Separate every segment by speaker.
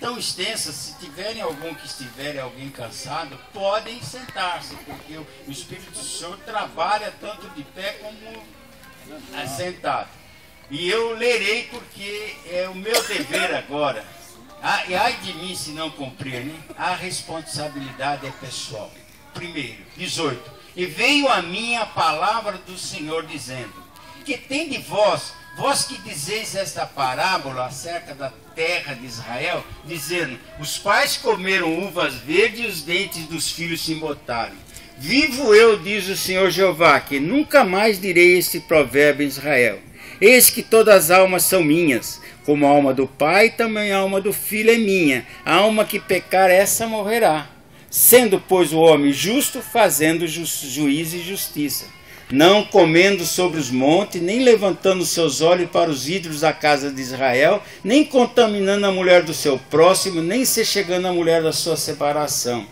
Speaker 1: tão extensa. Se tiverem algum que estiverem, alguém cansado, podem sentar-se, porque o Espírito do Senhor trabalha tanto de pé como sentado. E eu lerei porque é o meu dever agora. E ai de mim se não cumprir, né? A responsabilidade é pessoal. Primeiro, 18. E veio a mim a palavra do Senhor dizendo: que tem de vós que dizeis esta parábola acerca da terra de Israel, dizendo: os pais comeram uvas verdes e os dentes dos filhos se embotaram. Vivo eu, diz o Senhor Jeová, que nunca mais direi este provérbio em Israel. Eis que todas as almas são minhas, como a alma do pai, também a alma do filho é minha. A alma que pecar, essa morrerá. Sendo, pois, o homem justo, fazendo juízo e justiça, não comendo sobre os montes, nem levantando seus olhos para os ídolos da casa de Israel, nem contaminando a mulher do seu próximo, nem se chegando à mulher da sua separação,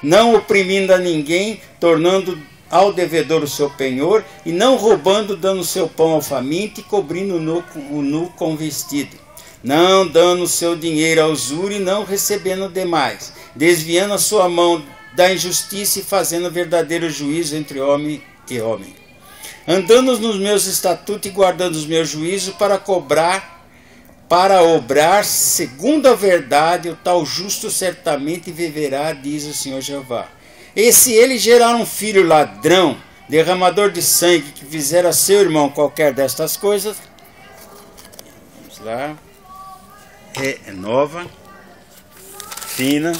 Speaker 1: não oprimindo a ninguém, tornando ao devedor o seu penhor, e não roubando, dando o seu pão ao faminto, e cobrindo o nu com vestido, não dando o seu dinheiro ao usurário, e não recebendo demais, desviando a sua mão da injustiça e fazendo verdadeiro juízo entre homem e homem, andando nos meus estatutos e guardando os meus juízos para obrar segundo a verdade, o tal justo certamente viverá, diz o Senhor Jeová. E se ele gerar um filho ladrão, derramador de sangue, que fizer a seu irmão qualquer destas coisas, vamos lá, é nova, fina,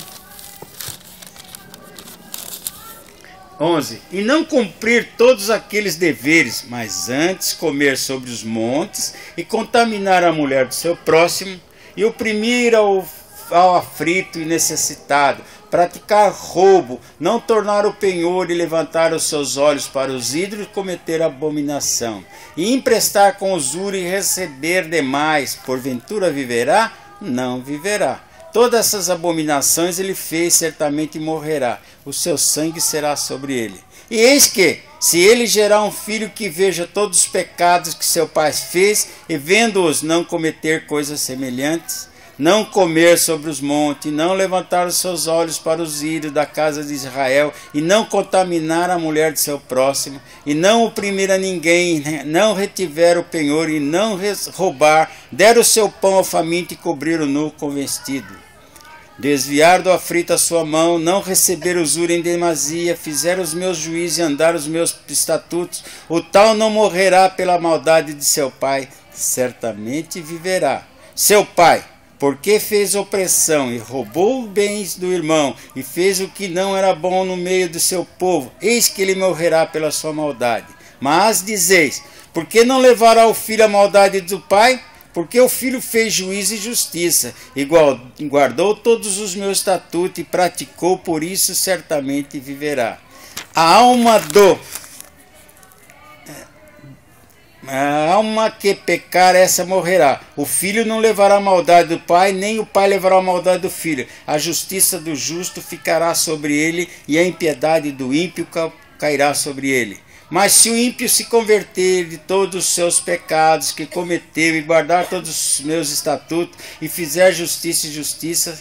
Speaker 1: 11. E não cumprir todos aqueles deveres, mas antes comer sobre os montes e contaminar a mulher do seu próximo e oprimir ao aflito e necessitado, praticar roubo, não tornar o penhor e levantar os seus olhos para os ídolos e cometer abominação, e emprestar com usura e receber demais, porventura viverá? Não viverá. Todas essas abominações ele fez, certamente morrerá, o seu sangue será sobre ele. E eis que, se ele gerar um filho que veja todos os pecados que seu pai fez, e vendo-os não cometer coisas semelhantes, não comer sobre os montes, não levantar os seus olhos para os ídolos da casa de Israel, e não contaminar a mulher de seu próximo, e não oprimir a ninguém, não retiver o penhor, e não roubar, der o seu pão ao faminto e cobrir o nu com vestido, desviar do aflito a sua mão, não receber usura em demasia, fizer os meus juízos e andar os meus estatutos, o tal não morrerá pela maldade de seu pai, certamente viverá. Seu pai, porque fez opressão e roubou os bens do irmão, e fez o que não era bom no meio do seu povo, eis que ele morrerá pela sua maldade. Mas dizeis: por que não levará o filho a maldade do pai? Porque o filho fez juízo e justiça, guardou todos os meus estatutos e praticou, por isso certamente viverá. A alma que pecar, essa morrerá. O filho não levará a maldade do pai, nem o pai levará a maldade do filho. A justiça do justo ficará sobre ele, e a impiedade do ímpio cairá sobre ele. Mas se o ímpio se converter de todos os seus pecados que cometeu, e guardar todos os meus estatutos, e fizer justiça,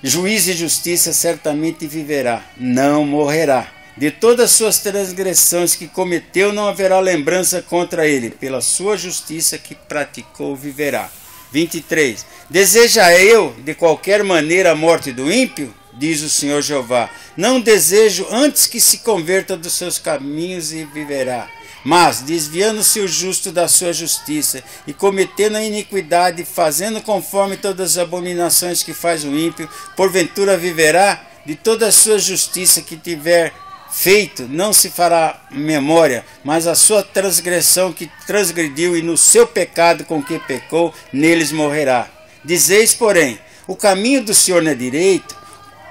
Speaker 1: juízo e justiça, certamente viverá, não morrerá. De todas as suas transgressões que cometeu, não haverá lembrança contra ele. Pela sua justiça que praticou, viverá. 23. Deseja eu, de qualquer maneira, a morte do ímpio? Diz o Senhor Jeová. Não desejo, antes que se converta dos seus caminhos e viverá. Mas, desviando-se o justo da sua justiça, e cometendo a iniquidade, fazendo conforme todas as abominações que faz o ímpio, porventura viverá? De toda a sua justiça que tiver feito, não se fará memória, mas a sua transgressão que transgrediu, e no seu pecado com que pecou, neles morrerá. Dizeis, porém, o caminho do Senhor não é direito?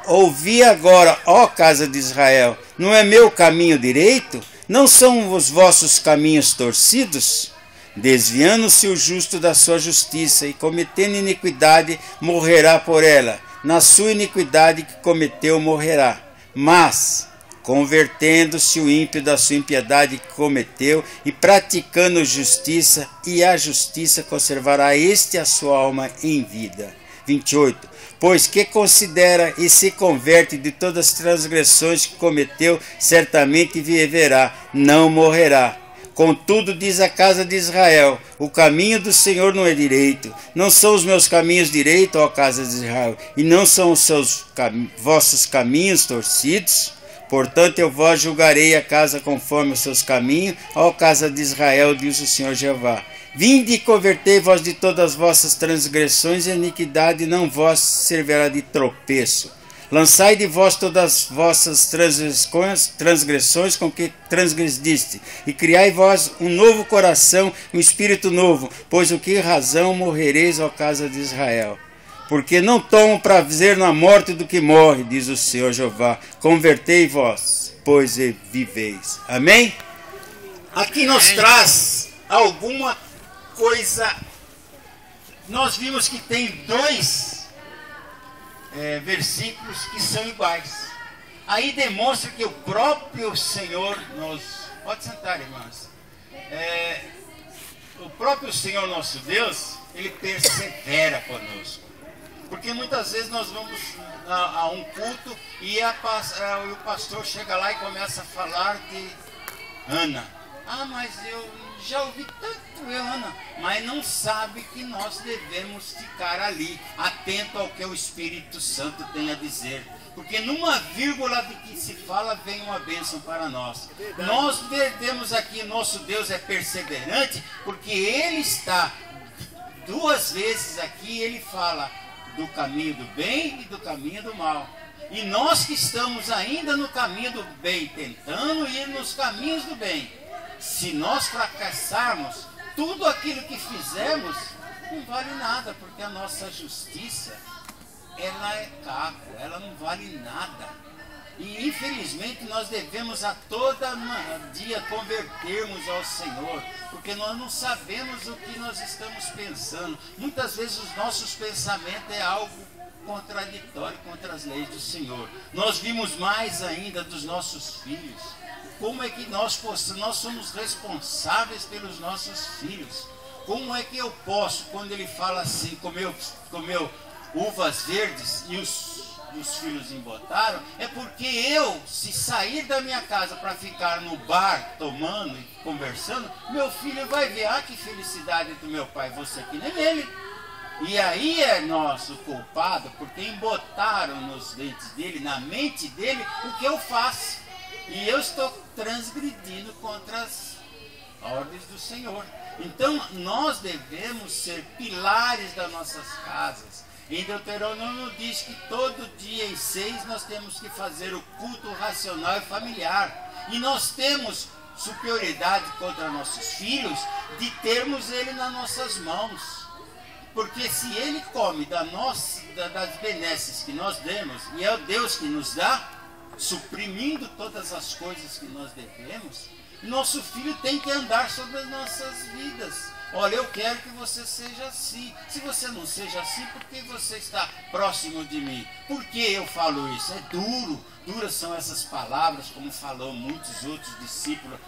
Speaker 1: Ouvi agora, ó casa de Israel, não é meu caminho direito? Não são os vossos caminhos torcidos? Desviando-se o justo da sua justiça e cometendo iniquidade, morrerá por ela. Na sua iniquidade que cometeu, morrerá. Mas, convertendo-se o ímpio da sua impiedade que cometeu e praticando justiça, e a justiça conservará este a sua alma em vida. 28. Pois que considera e se converte de todas as transgressões que cometeu, certamente viverá, não morrerá. Contudo, diz a casa de Israel, o caminho do Senhor não é direito. Não são os meus caminhos direitos, ó casa de Israel, e não são os vossos caminhos torcidos? Portanto, eu vos julgarei a casa conforme os seus caminhos, ó casa de Israel, diz o Senhor Jeová. Vinde e convertei-vos de todas as vossas transgressões, e a iniquidade não vos servirá de tropeço. Lançai de vós todas as vossas transgressões com que transgrediste, e criai vós um novo coração, um espírito novo, pois o que razão morrereis, ó casa de Israel. Porque não tomam prazer na morte do que morre, diz o Senhor Jeová. Convertei-vos, pois e viveis. Amém? Aqui nos traz alguma coisa. Nós vimos que tem dois versículos que são iguais. Aí demonstra que o próprio Senhor nos... Pode sentar, irmãs. O próprio Senhor nosso Deus, Ele persevera conosco. Porque muitas vezes nós vamos a um culto e o pastor chega lá e começa a falar de Ana. Ah, mas eu já ouvi tanto Ana. Mas não sabe que nós devemos ficar ali, atento ao que o Espírito Santo tem a dizer. Porque numa vírgula de que se fala, vem uma bênção para nós. Nós vemos aqui, nosso Deus é perseverante, porque Ele está duas vezes aqui, Ele fala do caminho do bem e do caminho do mal. E nós que estamos ainda no caminho do bem, tentando ir nos caminhos do bem, se nós fracassarmos, tudo aquilo que fizemos não vale nada, porque a nossa justiça, ela é caco, ela não vale nada. E infelizmente nós devemos a todo dia convertermos ao Senhor, porque nós não sabemos o que nós estamos pensando. Muitas vezes os nossos pensamentos é algo contraditório contra as leis do Senhor. Nós vimos mais ainda dos nossos filhos. Como é que nós somos responsáveis pelos nossos filhos? Como é que eu posso, quando ele fala assim, comeu uvas verdes e os filhos embotaram, é porque eu, se sair da minha casa para ficar no bar tomando e conversando, meu filho vai ver, que felicidade do meu pai, você aqui nem ele. E aí é nosso culpado, porque embotaram nos dentes dele, na mente dele, o que eu faço. E eu estou transgredindo contra as ordens do Senhor. Então nós devemos ser pilares das nossas casas. Em Deuteronômio diz que todo dia em 6 nós temos que fazer o culto racional e familiar. E nós temos superioridade contra nossos filhos de termos ele nas nossas mãos. Porque se ele come das benesses que nós demos, e é o Deus que nos dá, suprimindo todas as coisas que nós devemos, nosso filho tem que andar sobre as nossas vidas. Olha, eu quero que você seja assim. Se você não seja assim, por que você está próximo de mim? Por que eu falo isso? É duro. Duras são essas palavras, como falou muitos outros discípulos.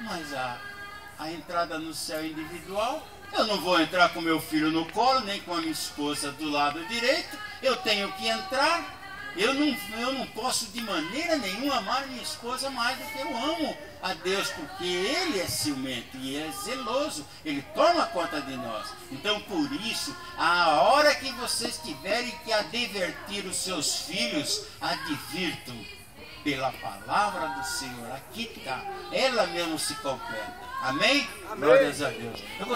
Speaker 1: Mas a entrada no céu é individual. Eu não vou entrar com meu filho no colo, nem com a minha esposa do lado direito. Eu tenho que entrar. Eu não posso de maneira nenhuma amar minha esposa mais do que eu amo a Deus, porque Ele é ciumento e é zeloso, Ele toma conta de nós. Então por isso, a hora que vocês tiverem que advertir os seus filhos, advirtam pela palavra do Senhor. Aqui está, ela mesmo se completa. Amém? Glórias a Deus.